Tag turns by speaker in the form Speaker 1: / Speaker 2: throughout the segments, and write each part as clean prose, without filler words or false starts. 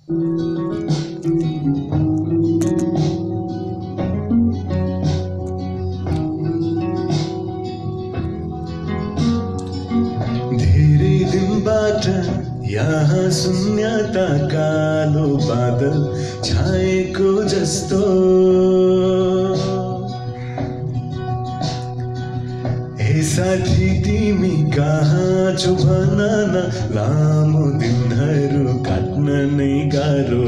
Speaker 1: धेरै दिनबाट यहाँ शून्यता कालो बादल छाएको जस्तो हे साथी तिमी कहाँ छौ भन न लामो दिनहरू काट्न नै गाह्रो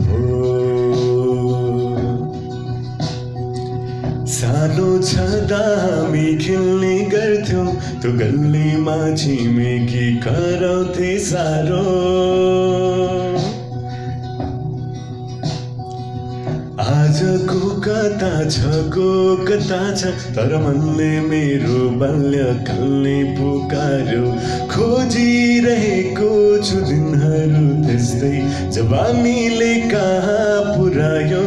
Speaker 1: हो सानो छँदा हामी खेल्ने गर्थ्यौं त्यो गल्लीमा छिमेकी कराउँथे सारो आजको कता छ को कता छ तर मनले मेरो बाल्यकालले पुकार्यो खोजिरहेको छु दिनहरू त्यस्तै जब हामीले कहाँ पुर्यायो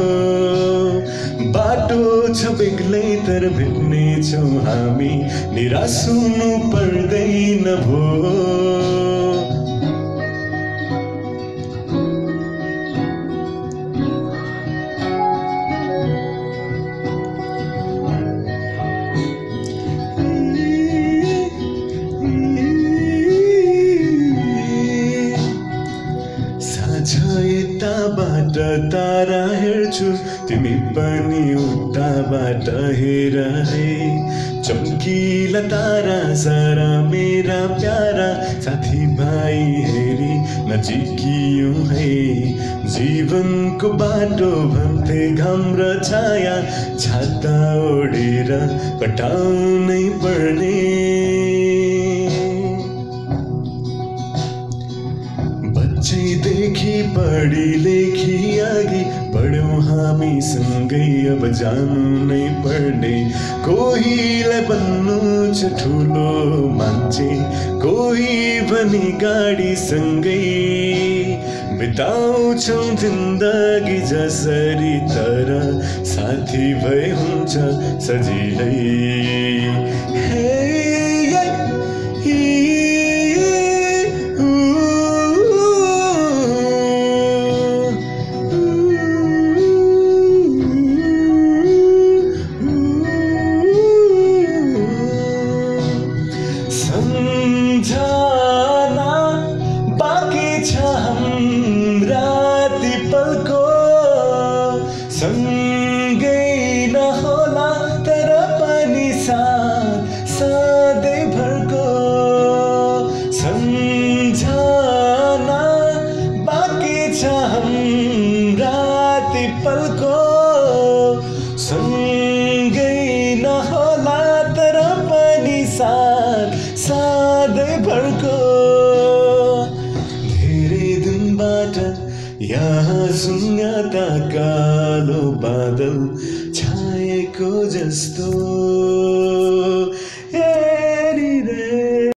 Speaker 1: बाटो छ बेग्लै तर भेट्ने छौँ हामी निराश हुनु पर्दैन भो यताबाट तारा हेर्छु तिमी पनि उताबाट हेर है चम्किला तारा सारा मेरा प्यारा साथी भाइ हेरी नजिकियौं है जीवनको बाटो भन्थे घाम र छाया छाता ओढेर कटाउनै पर्ने बच्चैदेखि पढी लेखी अघि बढ्यौं हामी सँगै अब जानु नै पर्ने कोहीलाई बन्नु छ ठुलो मान्छे कोही भने गाडी सँगै बिताउँछौं जिन्दगी जसरी तर साथी भए हुन्छ सजिलै सम्झना बाँकी छ हाम्रा ती पलको सँगै नहोला तर पनि साथ सधैँभरको सम्झना बाँकी छ हाम्रा ती पलको सँगै नहोला तर पनि साथ सधैँभरको धेरै दिनबाट यहाँ शून्यता कालो बादल छाएको जस्तो